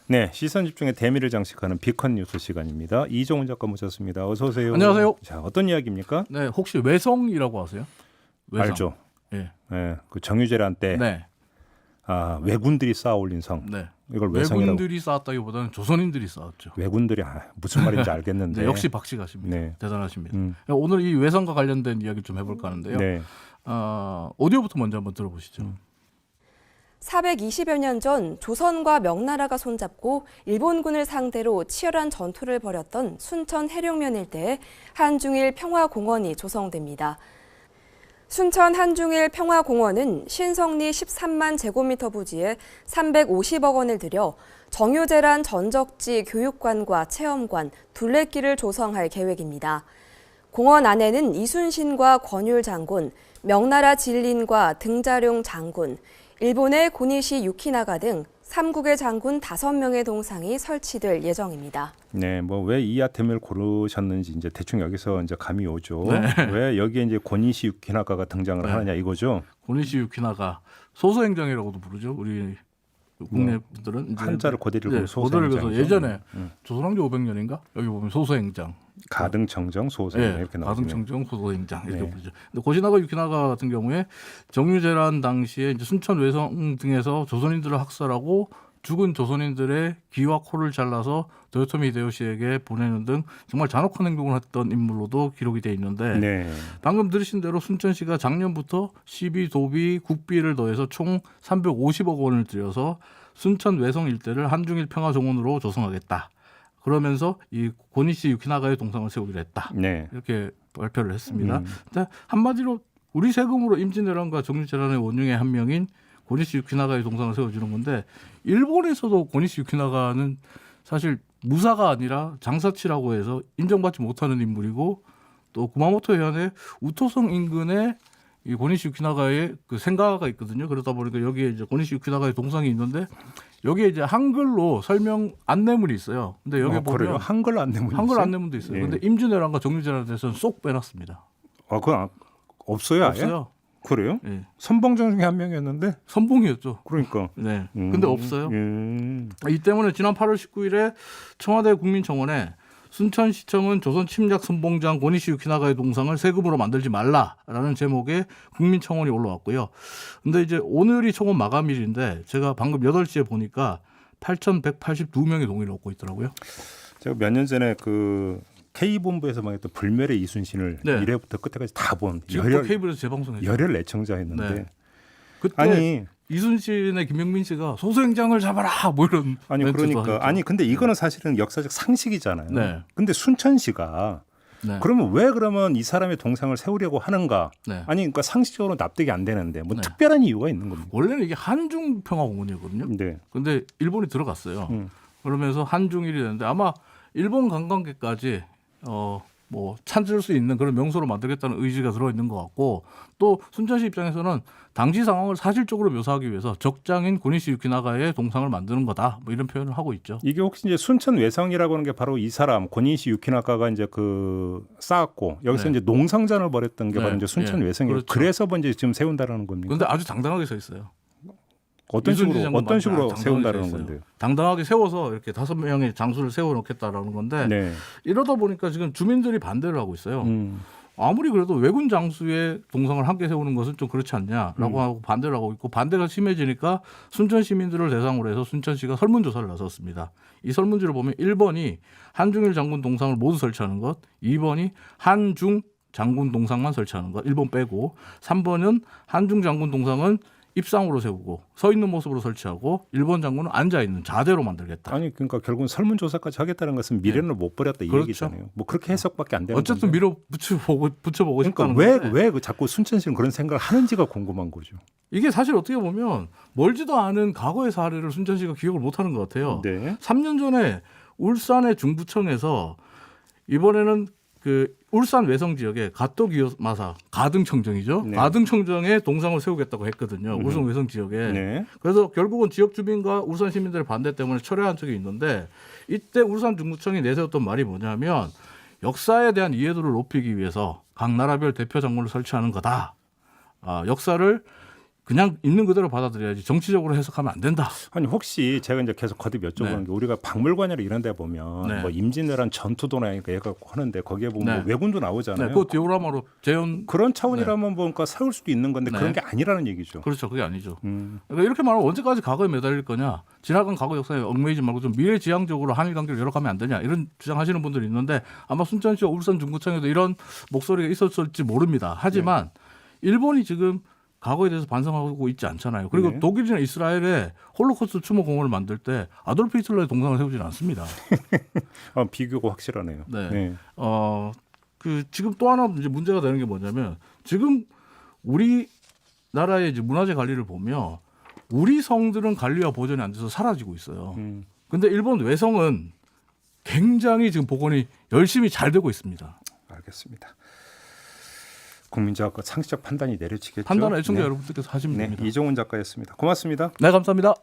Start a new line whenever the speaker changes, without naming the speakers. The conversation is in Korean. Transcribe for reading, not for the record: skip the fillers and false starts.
네, 시선 집중의 대미를 장식하는 비컨 뉴스 시간입니다. 이종훈 작가 모셨습니다. 어서 오세요.
안녕하세요.
자, 어떤 이야기입니까?
네, 혹시 외성이라고 아세요? 외성.
알죠.
예.
네, 그 정유재란 때
네.
왜군들이 쌓아올린 성.
네.
이걸 외성이라고.
외군들이 쌓았다기보다는 조선인들이 쌓았죠.
왜군들이 무슨 말인지 알겠는데.
네, 역시 박식하십니다.
네.
대단하십니다. 오늘 이 외성과 관련된 이야기 좀 해볼까 하는데요.
네.
오디오부터 먼저 한번 들어보시죠.
420여 년 전 조선과 명나라가 손잡고 일본군을 상대로 치열한 전투를 벌였던 순천 해룡면 일대에 한중일 평화공원이 조성됩니다. 순천 한중일 평화공원은 신성리 13만 제곱미터 부지에 350억 원을 들여 정유재란 전적지 교육관과 체험관, 둘레길을 조성할 계획입니다. 공원 안에는 이순신과 권율 장군, 명나라 진린과 등자룡 장군, 일본의 고니시 유키나가 등 삼국의 장군 5명의 동상이 설치될 예정입니다.
네, 뭐 왜 이 아템을 고르셨는지 이제 대충 여기서 이제 감이 오죠.
네.
왜 여기에 이제 고니시 유키나가가 등장을
네.
하느냐 이거죠.
고니시 유키나가 소소행장이라고도 부르죠. 우리 국내 분들은 이제
한자를 고대를
네,
그어서
고대를 그래서
소소행장이죠.
예전에 조선왕조 500년인가 여기 보면 소소행장.
가등청정 소소행장
네,
이렇게 나오네요.
가등청정 소소행장 이렇게
네.
부르죠. 근데 고시나가 유키나가 같은 경우에 정유재란 당시에 이제 순천 외성 등에서 조선인들을 학살하고 죽은 조선인들의 귀와 코를 잘라서 도요토미 히데요시에게 보내는 등 정말 잔혹한 행동을 했던 인물로도 기록이 돼 있는데
네.
방금 들으신 대로 순천시가 작년부터 시비, 도비, 국비를 더해서 총 350억 원을 들여서 순천 외성 일대를 한중일 평화정원으로 조성하겠다. 그러면서 이 고니시 유키나가의 동상을 세우기로 했다.
네.
이렇게 발표를 했습니다. 근데 한마디로 우리 세금으로 임진왜란과 정유재란의 원흉의 한 명인 고니시 유키나가의 동상을 세워주는 건데 일본에서도 고니시 유키나가는 사실 무사가 아니라 장사치라고 해서 인정받지 못하는 인물이고 또 구마모토 해안의 우토성 인근에 이 고니시 유키나가의 그 생가가 있거든요. 그러다 보니까 여기에 이제 고니시 유키나가의 동상이 있는데 여기에 이제 한글로 설명 안내문이 있어요. 근데 여기 보면
그래요? 한글 안내문이
한글
있어요?
안내문도 있어요.
예.
근데 임진왜란과 정유재란에 대해서는 쏙 빼놨습니다.
그건 없어요, 아예?
없어요.
그래요?
예.
선봉장 중에 한 명이었는데.
선봉이었죠.
그러니까.
네. 근데 없어요.
음.
이 때문에 지난 8월 19일에 청와대 국민청원에 순천시청은 조선 침략 선봉장 고니시 유키나가의 동상을 세금으로 만들지 말라라는 제목의 국민청원이 올라왔고요. 근데 이제 오늘이 청원 마감일인데 제가 방금 8시에 보니까 8,182명의 동의를 얻고 있더라고요.
제가 몇 년 전에 그 K본부에서 망했던 불멸의 이순신을
네.
1회부터 끝까지 다 본
지금도 케이블에서 재방송했죠.
열혈 애청자였는데
네. 그때
아니
이순신의 김명민 씨가 소소행장을 잡아라 뭐 이런
아니
멘트도
그러니까
하셨죠.
아니 근데 이거는 사실은 역사적 상식이잖아요.
네.
근데 순천시가
네.
그러면 왜 그러면 이 사람의 동상을 세우려고 하는가?
네.
아니 그러니까 상식적으로 납득이 안 되는데 뭐
네.
특별한 이유가 있는 겁니다.
원래는 이게 한중평화공원이었거든요.
네.
근데 일본이 들어갔어요.
음.
그러면서 한중일이 되는데 아마 일본 관광객까지 뭐 찾을 수 있는 그런 명소로 만들겠다는 의지가 들어있는 것 같고 또 순천시 입장에서는 당시 상황을 사실적으로 묘사하기 위해서 적장인 고니시 유키나가의 동상을 만드는 거다 뭐 이런 표현을 하고 있죠.
이게 혹시 이제 순천 외성이라고 하는 게 바로 이 사람 고니시 유키나가가 이제 그 쌓았고 여기서
네.
이제 농상전을 벌였던 게
네.
바로 이제 순천
네.
외성이에요.
그렇죠.
그래서 이제 지금 세운다라는 겁니까?
그런데 아주 당당하게 서 있어요.
어떤
이순신
식으로
장군
어떤 식으로
당당하게
세운다라는
서 있어요.
건데요?
당당하게 세워서 이렇게 5명의 장수를 세워놓겠다라는 건데
네.
이러다 보니까 지금 주민들이 반대를 하고 있어요. 아무리 그래도 외군 장수의 동상을 함께 세우는 것은 좀 그렇지 않냐라고 하고 반대를 하고 있고 반대가 심해지니까 순천 시민들을 대상으로 해서 순천시가 설문조사를 나섰습니다. 이 설문지를 보면 1번이 한중일 장군 동상을 모두 설치하는 것, 2번이 한중 장군 동상만 설치하는 것, 1번 빼고 3번은 한중 장군 동상은 입상으로 세우고 서 있는 모습으로 설치하고 1번 장군은 앉아 있는 자대로 만들겠다.
아니 그러니까 결국은 설문조사까지 하겠다는 것은 미래를 못 버렸다 이
그렇죠.
얘기잖아요. 뭐 그렇게 해석밖에 안 되는
어쨌든
건데.
밀어 붙여보고
그러니까
싶다는 건데
왜 그 자꾸 순천시는 그런 생각을 하는지가 궁금한 거죠.
이게 사실 어떻게 보면 멀지도 않은 과거의 사례를 순천시가 기억을 못하는 것 같아요.
네.
3년 전에 울산의 중부청에서 이번에는 그 울산 외성 지역에 가토기요마사 가등청정이죠.
네.
가등청정에 동상을 세우겠다고 했거든요. 울산 외성 지역에.
네.
그래서 결국은 지역 주민과 울산 시민들의 반대 때문에 철회한 적이 있는데 이때 울산 중부청이 내세웠던 말이 뭐냐면 역사에 대한 이해도를 높이기 위해서 각 나라별 대표 장군을 설치하는 거다. 역사를 그냥 있는 그대로 받아들여야지 정치적으로 해석하면 안 된다.
아니 혹시 제가 이제 계속 거듭 여쭤보는
네.
게 우리가 박물관이나 이런 데 보면
네.
뭐 임진왜란 전투도나 이렇게 해갖고 하는데 거기에 보면
네.
뭐 왜군도 나오잖아요.
네, 그 디오라마로 재현
그런 차원이라면 뭔가 세울 수도 있는 건데
네.
그런 게 아니라는 얘기죠.
그렇죠. 그게 아니죠.
음.
그러니까 이렇게 말하면 언제까지 과거에 매달릴 거냐? 지나간 과거 역사에 얽매이지 말고 좀 미래지향적으로 한일 관계를 열어가면 안 되냐? 이런 주장하시는 분들이 있는데 아마 순천시와 울산 중구청에도 이런 목소리가 있었을지 모릅니다. 하지만 일본이 지금 과거에 대해서 반성하고 있지 않잖아요. 그리고
네.
독일이나 이스라엘에 홀로코스트 추모 공원을 만들 때 아돌프 히틀러의 동상을 세우지는 않습니다.
비교가 확실하네요.
네. 그 지금 또 하나 이제 문제가 되는 게 뭐냐면 지금 우리나라의 이제 문화재 관리를 보면 우리 성들은 관리와 보존이 안 돼서 사라지고 있어요. 근데 일본 외성은 굉장히 지금 복원이 열심히 잘 되고 있습니다.
알겠습니다. 국민적 상식적 판단이 내려지겠죠.
판단은 애청자
네.
여러분들께서 하시면
네,
됩니다.
이종훈 작가였습니다. 고맙습니다.
네, 감사합니다.